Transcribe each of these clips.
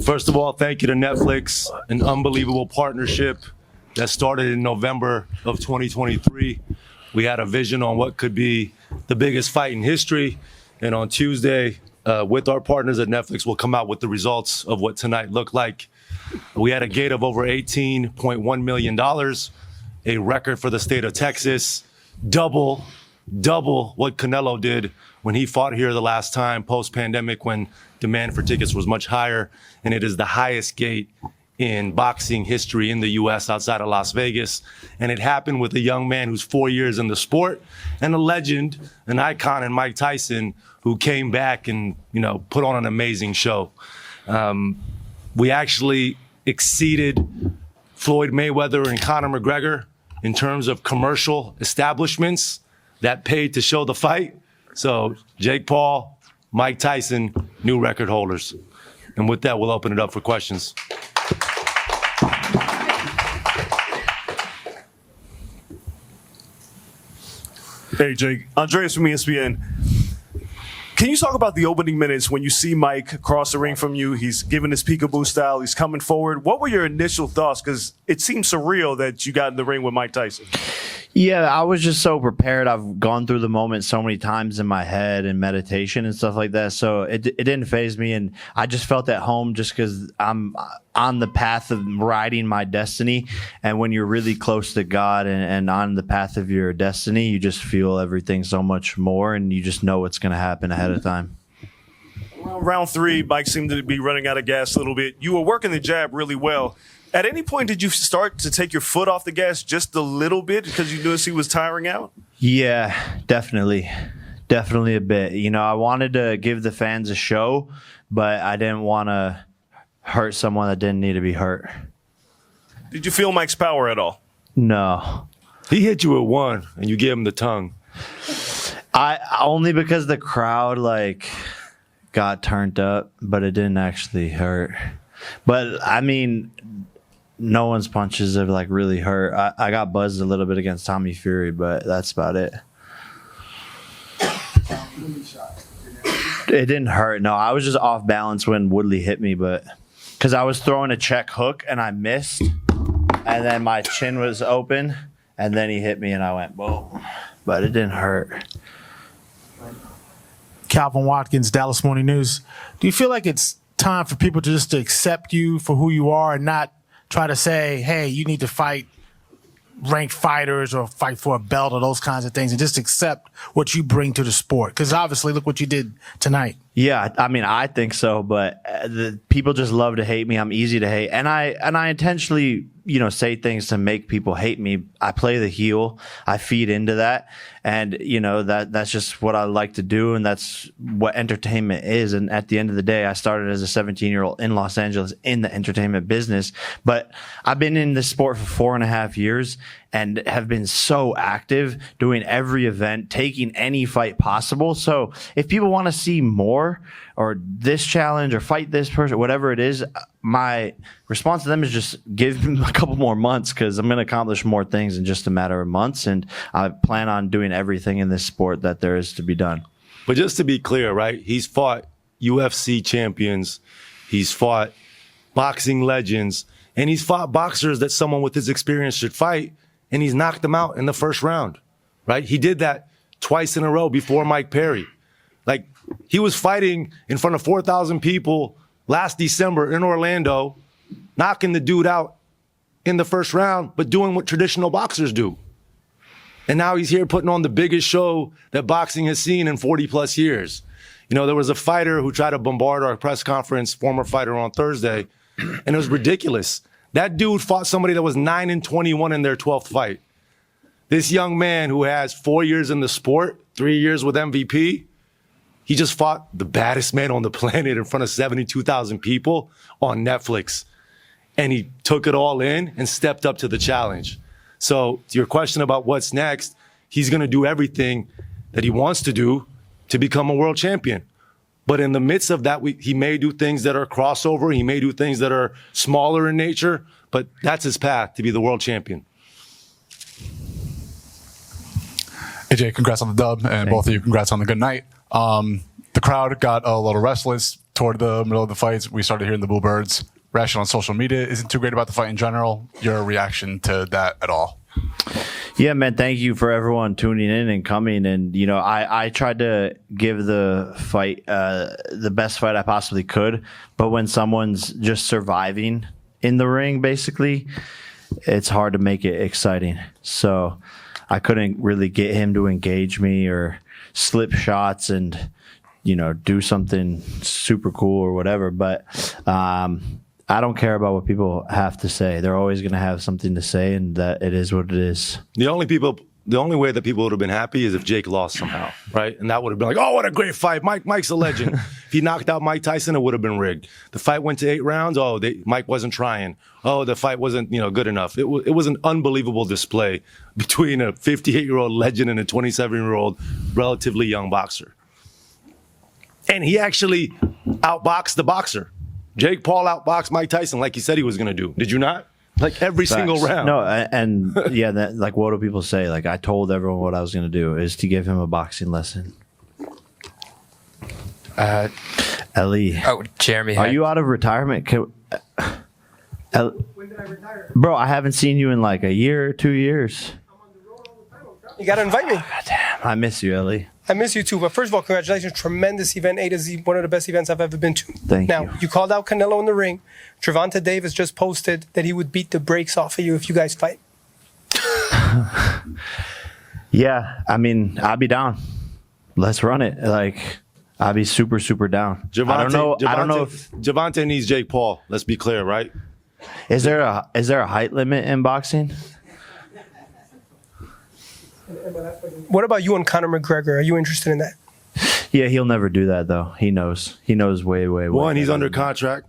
First of all, thank you to Netflix, an unbelievable partnership that started in November of 2023. We had a vision on what could be the biggest fight in history. And on Tuesday, with our partners at Netflix, we'll come out with the results of what tonight looked like. We had a gate of over $18.1 million, a record for the state of Texas, double what Canelo did when he fought here the last time post-pandemic when demand for tickets was much higher. And it is the highest gate in boxing history in the U.S. outside of Las Vegas. And it happened with a young man who's 4 years in the sport and a legend, an icon in Mike Tyson, who came back and, put on an amazing show. We actually exceeded Floyd Mayweather and Conor McGregor in terms of commercial establishments that paid to show the fight. So Jake Paul, Mike Tyson, new record holders. And with that, we'll open it up for questions. Hey, Jake. Andreas from ESPN. Can you talk about the opening minutes when you see Mike cross the ring from you? He's giving his peekaboo style. He's coming forward. What were your initial thoughts? Because it seems surreal that you got in the ring with Mike Tyson. Yeah, I was just so prepared. I've gone through the moment so many times in my head and meditation and stuff like that. So it didn't faze me. And I just felt at home just because I'm on the path of riding my destiny. And when you're really close to God and on the path of your destiny, you just feel everything so much more and you just know what's going to happen ahead of time. Round three, Mike seemed to be running out of gas a little bit. You were working the jab really well. At any point, did you start to take your foot off the gas just a little bit because you noticed he was tiring out? Yeah, definitely. Definitely a bit. I wanted to give the fans a show, but I didn't want to hurt someone that didn't need to be hurt. Did you feel Mike's power at all? No. He hit you with one, and you gave him the tongue. Only because the crowd, got turned up, but it didn't actually hurt. But, no one's punches have really hurt. I got buzzed a little bit against Tommy Fury, but that's about it. It didn't hurt. No, I was just off balance when Woodley hit me, but because I was throwing a check hook and I missed, and then my chin was open, and then he hit me and I went boom. But it didn't hurt. Calvin Watkins, Dallas Morning News. Do you feel like it's time for people to just to accept you for who you are and not try to say, hey, you need to fight ranked fighters or fight for a belt or those kinds of things and just accept what you bring to the sport? Because obviously, look what you did tonight. Yeah, I think so, but the people just love to hate me. I'm easy to hate. And I intentionally, say things to make people hate me. I play the heel. I feed into that. And, that's just what I like to do. And that's what entertainment is. And at the end of the day, I started as a 17-year-old in Los Angeles in the entertainment business. But I've been in this sport for 4.5 years and have been so active doing every event, taking any fight possible. So if people want to see more or this challenge or fight this person, whatever it is, my response to them is just give them a couple more months because I'm going to accomplish more things in just a matter of months. And I plan on doing everything in this sport that there is to be done. But just to be clear, right? He's fought UFC champions. He's fought boxing legends. And he's fought boxers that someone with his experience should fight. And he's knocked them out in the first round, right? He did that twice in a row before Mike Perry. He was fighting in front of 4,000 people last December in Orlando, knocking the dude out in the first round, but doing what traditional boxers do. And now he's here putting on the biggest show that boxing has seen in 40 plus years. There was a fighter who tried to bombard our press conference, former fighter on Thursday, and it was ridiculous. That dude fought somebody that was 9-21 in their 12th fight. This young man who has 4 years in the sport, 3 years with MVP, he just fought the baddest man on the planet in front of 72,000 people on Netflix. And he took it all in and stepped up to the challenge. So to your question about what's next, he's going to do everything that he wants to do to become a world champion. But in the midst of that, he may do things that are crossover. He may do things that are smaller in nature, but that's his path to be the world champion. AJ, congrats on the dub, and both of you, congrats on the good night. The crowd got a little restless. toward the middle of the fights, we started hearing the Blue Birds rational on social media isn't too great about the fight in general. Your reaction to that at all? Yeah, man, thank you for everyone tuning in and coming. And, you know, I tried to give the fight the best fight I possibly could. But when someone's just surviving in the ring, basically, it's hard to make it exciting. So I couldn't really get him to engage me or slip shots and, you know, do something super cool or whatever. But I don't care about what people have to say. They're always going to have something to say, and that it is what it is. The only way that people would have been happy is if Jake lost somehow, right? And that would have been like, oh, what a great fight. Mike's a legend. If he knocked out Mike Tyson, it would have been rigged. The fight went to 8 rounds. Oh, Mike wasn't trying. Oh, the fight wasn't, good enough. It was an unbelievable display between a 58-year-old legend and a 27-year-old relatively young boxer. And he actually outboxed the boxer. Jake Paul outboxed Mike Tyson like he said he was going to do. Did you not? Like every single round. No, and yeah, like what do people say? Like I told everyone what I was going to do is to give him a boxing lesson. Ellie. Oh, Jeremy. Are you out of retirement? When did I retire? Bro, I haven't seen you in like a year or 2 years. I'm on the road all the time. You got to invite me. Damn, I miss you, Ellie. I miss you too. But first of all, congratulations. Tremendous event. A to Z, one of the best events I've ever been to. Thank you. Now, you called out Canelo in the ring. Trevante Davis just posted that he would beat the brakes off of you if you guys fight. Yeah, I mean, I'll be down. Let's run it. Like, I'll be super, super down. I don't know if Javante needs Jake Paul. Let's be clear, right? Is there a height limit in boxing? What about you and Conor McGregor? Are you interested in that? Yeah, he'll never do that though. He knows. He knows way. One, he's under contract,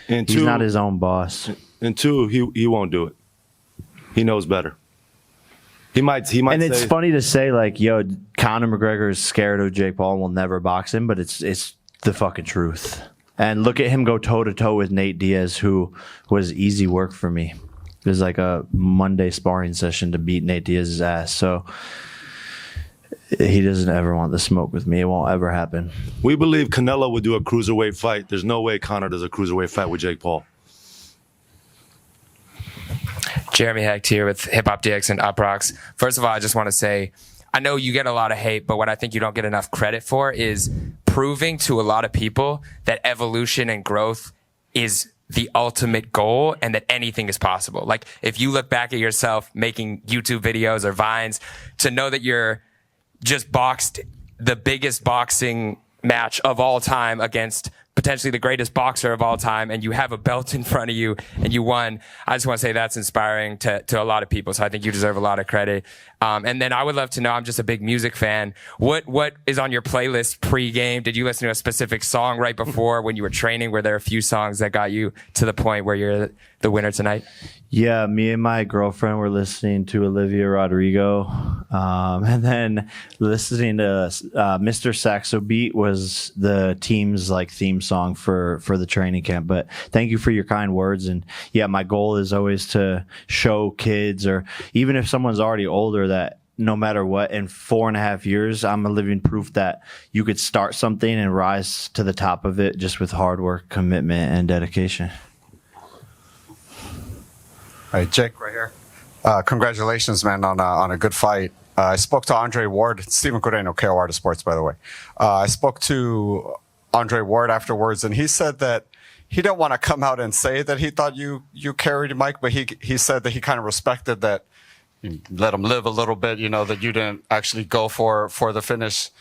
and two, he's not his own boss. And two, he won't do it. He knows better. He might. And say, it's funny to say like, yo, Conor McGregor is scared of Jake Paul and will never box him, but it's the fucking truth. And look at him go toe to toe with Nate Diaz, who was easy work for me. It was like a Monday sparring session to beat Nate Diaz's ass. So he doesn't ever want the smoke with me. It won't ever happen. We believe Canelo would do a cruiserweight fight. There's no way Conor does a cruiserweight fight with Jake Paul. Jeremy Hecht here with Hip Hop DX and Uproxx. First of all, I just want to say, I know you get a lot of hate, but what I think you don't get enough credit for is proving to a lot of people that evolution and growth is the ultimate goal and that anything is possible. Like if you look back at yourself making YouTube videos or Vines, to know that you're just boxed the biggest boxing match of all time against potentially the greatest boxer of all time, and you have a belt in front of you and you won. I just want to say that's inspiring to a lot of people. So I think you deserve a lot of credit. And then I would love to know, I'm just a big music fan. What is on your playlist pre-game? Did you listen to a specific song right before when you were training? Were there a few songs that got you to the point where you're the winner tonight? Yeah, me and my girlfriend were listening to Olivia Rodrigo, and then listening to Mr. Saxo Beat was the team's like theme song for the training camp. But thank you for your kind words. And yeah, my goal is always to show kids, or even if someone's already older, that no matter what, in 4.5 years, I'm a living proof that you could start something and rise to the top of it just with hard work, commitment, and dedication. All right, Jake, right here. Congratulations, man, on a good fight. I spoke to Andre Ward, Stephen Coreno, KO Artist Sports, by the way. I spoke to Andre Ward afterwards, and he said that he didn't want to come out and say that he thought you carried Mike, but he said that he kind of respected that you let him live a little bit, that you didn't actually go for the finish.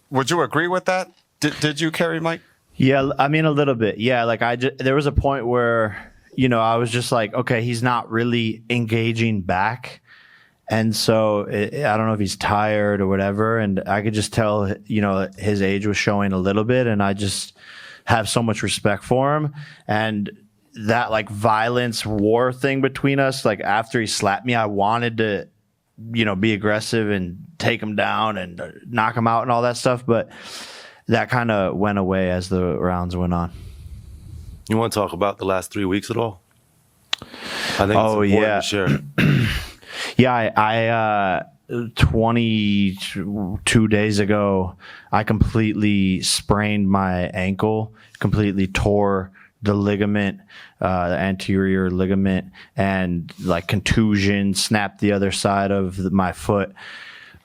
Would you agree with that? Did you carry Mike? Yeah, I mean, a little bit. Yeah, like there was a point where, I was just like, okay, he's not really engaging back. And so I don't know if he's tired or whatever. And I could just tell, his age was showing a little bit. And I just have so much respect for him. And that like violence war thing between us, like after he slapped me, I wanted to, be aggressive and take him down and knock him out and all that stuff. But that kind of went away as the rounds went on. You want to talk about the last 3 weeks at all? I think it's important to share. Yeah, 22 days ago, I completely sprained my ankle, completely tore the ligament, the anterior ligament, and like contusion, snapped the other side of my foot.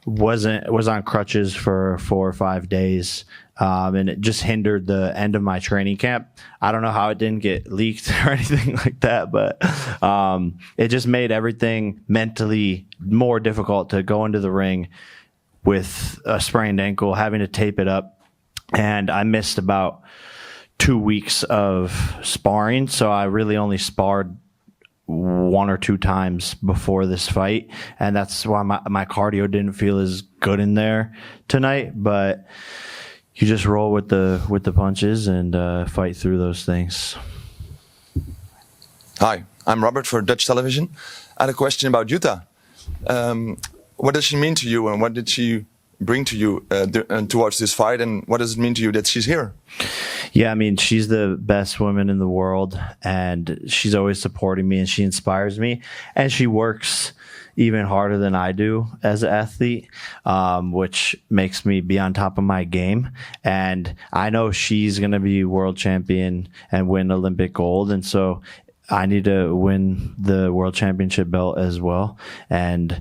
Was on crutches for 4 or 5 days, and it just hindered the end of my training camp. I don't know how it didn't get leaked or anything like that, but it just made everything mentally more difficult to go into the ring with a sprained ankle, having to tape it up, and I missed about 2 weeks of sparring, so I really only sparred 1 or 2 times before this fight, and that's why my cardio didn't feel as good in there tonight. But you just roll with the punches and fight through those things. Hi, I'm Robert for Dutch television. I had a question about Utah. What does she mean to you, and what did she bring to you towards this fight, and what does it mean to you that she's here? Yeah, I mean, she's the best woman in the world, and she's always supporting me, and she inspires me, and she works even harder than I do as an athlete, which makes me be on top of my game. And I know she's going to be world champion and win Olympic gold, and so I need to win the world championship belt as well. And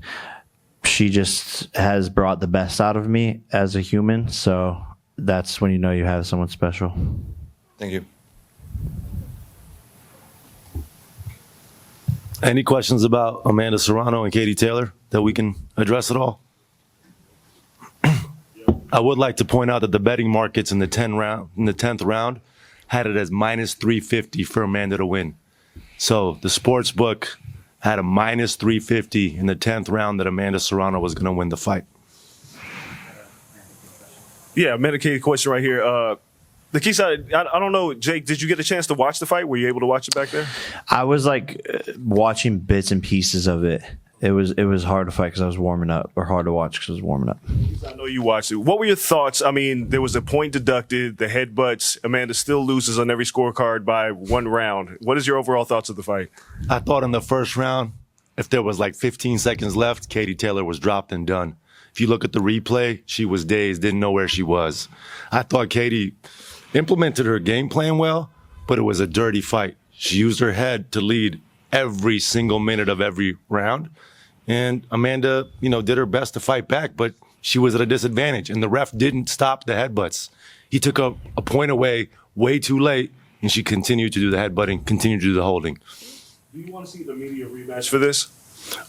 she just has brought the best out of me as a human, so that's when you know you have someone special. Thank you. Any questions about Amanda Serrano and Katie Taylor that we can address at all? I would like to point out that the betting markets in the 10th round had it as minus 350 for Amanda to win. So the sports book had a minus 350 in the 10th round that Amanda Serrano was going to win the fight. Yeah, medicated question right here. Nikisa, I don't know, Jake, did you get a chance to watch the fight? Were you able to watch it back there? I was like watching bits and pieces of it. It was hard to fight because I was warming up, or hard to watch because I was warming up. I know you watched it. What were your thoughts? I mean, there was a point deducted, the headbutts. Amanda still loses on every scorecard by 1 round. What is your overall thoughts of the fight? I thought in the first round, if there was like 15 seconds left, Katie Taylor was dropped and done. If you look at the replay, she was dazed, didn't know where she was. I thought Katie implemented her game plan well, but it was a dirty fight. She used her head to lead every single minute of every round. And Amanda, did her best to fight back, but she was at a disadvantage. And the ref didn't stop the headbutts. He took a point away way too late, and she continued to do the headbutting, continued to do the holding. Do you want to see the media rematch for this?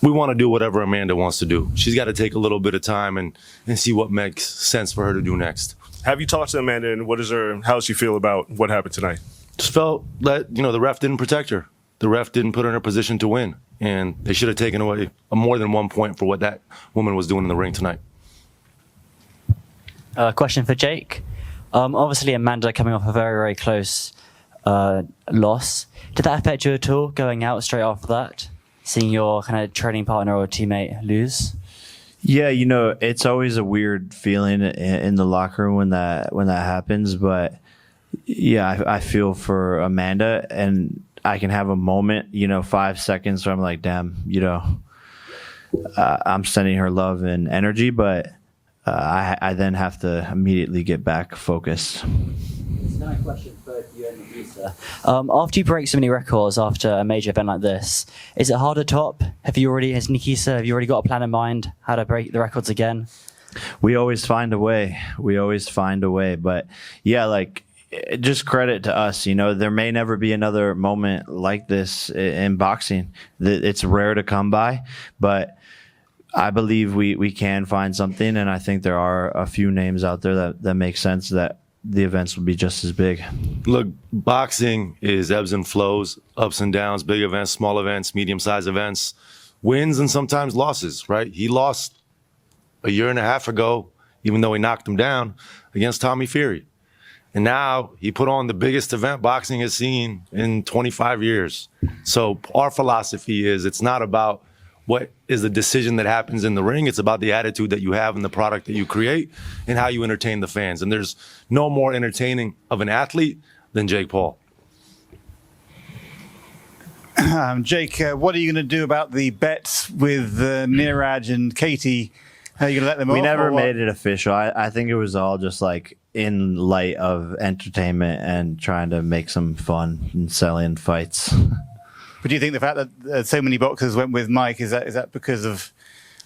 We want to do whatever Amanda wants to do. She's got to take a little bit of time and see what makes sense for her to do next. Have you talked to Amanda, and how does she feel about what happened tonight? Just felt that, the ref didn't protect her. The ref didn't put her in a position to win. And they should have taken away more than 1 point for what that woman was doing in the ring tonight. Question for Jake. Obviously, Amanda coming off a very, very close loss. Did that affect you at all going out straight after that? Seeing your kind of training partner or teammate lose? Yeah, it's always a weird feeling in the locker room when that happens. But yeah, I feel for Amanda, and I can have a moment, 5 seconds where I'm like, damn, I'm sending her love and energy, but I then have to immediately get back focused. It's not a question for you and Nikisa. After you break so many records after a major event like this, is it hard to top? As Nikisa, have you already got a plan in mind how to break the records again? We always find a way. But yeah, just credit to us. There may never be another moment like this in boxing. It's rare to come by, but I believe we can find something, and I think there are a few names out there that make sense that the events will be just as big. Look, boxing is ebbs and flows, ups and downs, big events, small events, medium-sized events, wins and sometimes losses, right? He lost a year and a half ago, even though he knocked him down, against Tommy Fury. And now he put on the biggest event boxing has seen in 25 years. So our philosophy is it's not about what is the decision that happens in the ring. It's about the attitude that you have and the product that you create and how you entertain the fans. And there's no more entertaining of an athlete than Jake Paul. Jake, what are you going to do about the bets with Neeraj and Katie Are you gonna let them We off, never or what? made it official. I think it was all just like in light of entertainment and trying to make some fun and selling fights. But do you think the fact that so many boxers went with Mike is that because of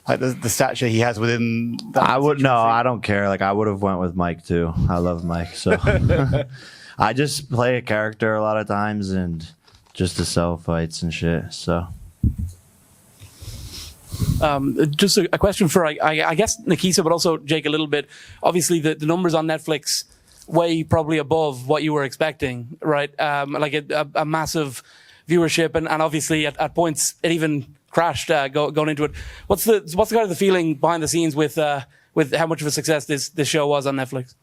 like the stature he has within that? I don't care. Like I would have went with Mike too. I love Mike, so I just play a character a lot of times and just to sell fights and shit. So just a question for I guess Nikisa, but also Jake a little bit. Obviously, the numbers on Netflix way probably above what you were expecting, right? Like a massive viewership, and obviously at points it even crashed going into it. What's the kind of the feeling behind the scenes with how much of a success this show was on Netflix?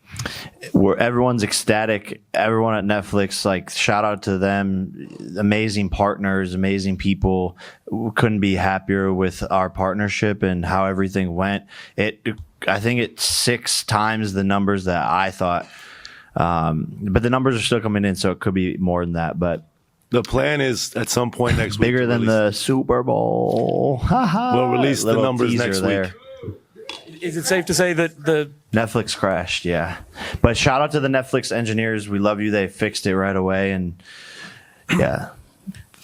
Everyone's ecstatic. Everyone at Netflix, like shout out to them. Amazing partners, amazing people. We couldn't be happier with our partnership and how everything went. I think it's 6 times the numbers that I thought. But the numbers are still coming in, so it could be more than that. But the plan is at some point next week. Bigger than the Super Bowl. We'll release the Little numbers teaser next there. week. Is it safe to say that the Netflix crashed, yeah. But shout out to the Netflix engineers. We love you. They fixed it right away. And yeah,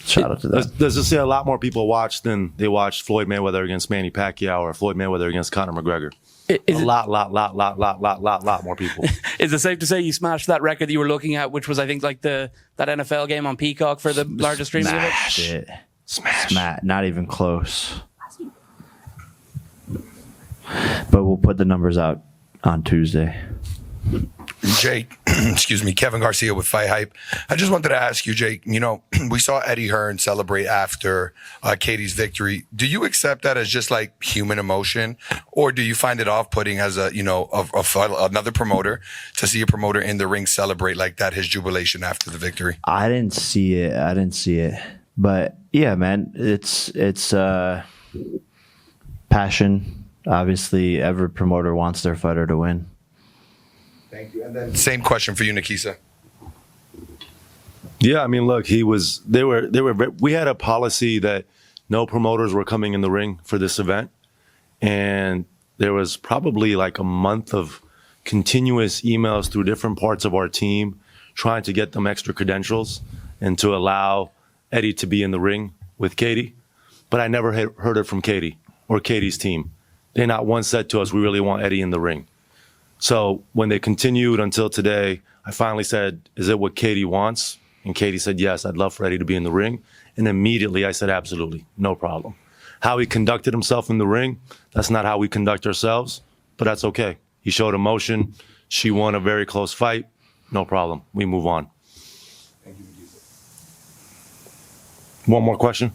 shout out to them. Does this say a lot more people watched than they watched Floyd Mayweather against Manny Pacquiao or Floyd Mayweather against Conor McGregor? A lot more people. Is it safe to say you smashed that record that you were looking at, which was I think like that NFL game on Peacock for the largest streaming event? Smash. Not even close. But we'll put the numbers out on Tuesday. Jake, excuse me, Kevin Garcia with Fight Hype. I just wanted to ask you, Jake, we saw Eddie Hearn celebrate after Katie's victory. Do you accept that as just like human emotion, or do you find it off-putting as another promoter to see a promoter in the ring celebrate like that, his jubilation after the victory? I didn't see it. But yeah, man, it's passion. Obviously, every promoter wants their fighter to win. Thank you. And then same question for you, Nikisa. Yeah, I mean, look, we had a policy that no promoters were coming in the ring for this event. And there was probably like a month of continuous emails through different parts of our team trying to get them extra credentials and to allow Eddie to be in the ring with Katie. But I never heard it from Katie or Katie's team. They not once said to us, we really want Eddie in the ring. So when they continued until today, I finally said, is it what Katie wants? And Katie said, yes, I'd love for Eddie to be in the ring. And immediately I said, absolutely, no problem. How he conducted himself in the ring, that's not how we conduct ourselves, but that's okay. He showed emotion. She won a very close fight. No problem. We move on. Thank you, One more question?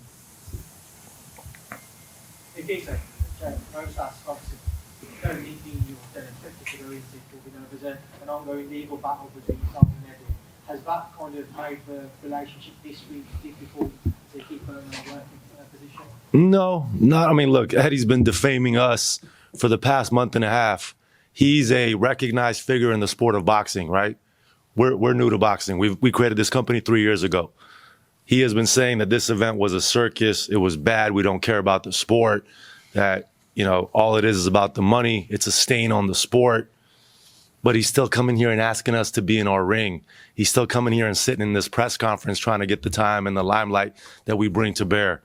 There's an ongoing legal battle between yourself and Eddie. Has that kind of made the relationship this week difficult to keep her in a working position? No, not. I mean, look, Eddie's been defaming us for the past month and a half. He's a recognized figure in the sport of boxing, right? We're new to boxing. We created this company 3 years ago. He has been saying that this event was a circus. It was bad. We don't care about the sport. That, all it is about the money. It's a stain on the sport. But he's still coming here and asking us to be in our ring. He's still coming here and sitting in this press conference trying to get the time and the limelight that we bring to bear.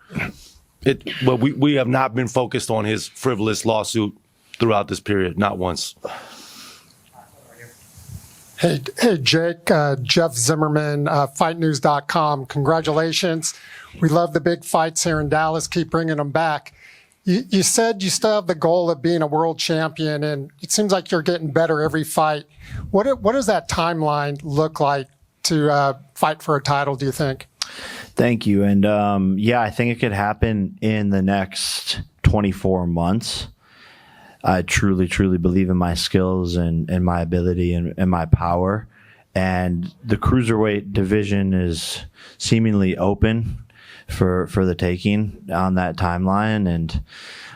But we have not been focused on his frivolous lawsuit throughout this period, not once. Hey, Jake, Jeff Zimmerman, FightNews.com. Congratulations. We love the big fights here in Dallas. Keep bringing them back. You said you still have the goal of being a world champion, and it seems like you're getting better every fight. What does that timeline look like to fight for a title, do you think? Thank you. And I think it could happen in the next 24 months. I truly, truly believe in my skills and my ability and my power. And the cruiserweight division is seemingly open for the taking on that timeline. And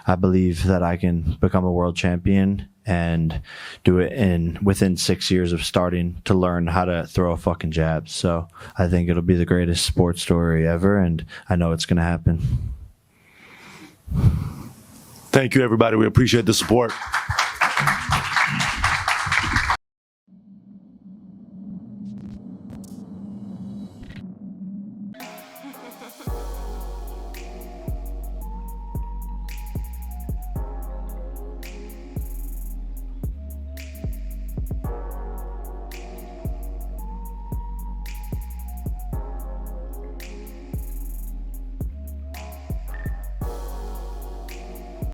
I believe that I can become a world champion and do it within 6 years of starting to learn how to throw a fucking jab. So I think it'll be the greatest sports story ever. And I know it's going to happen. Thank you, everybody. We appreciate the support.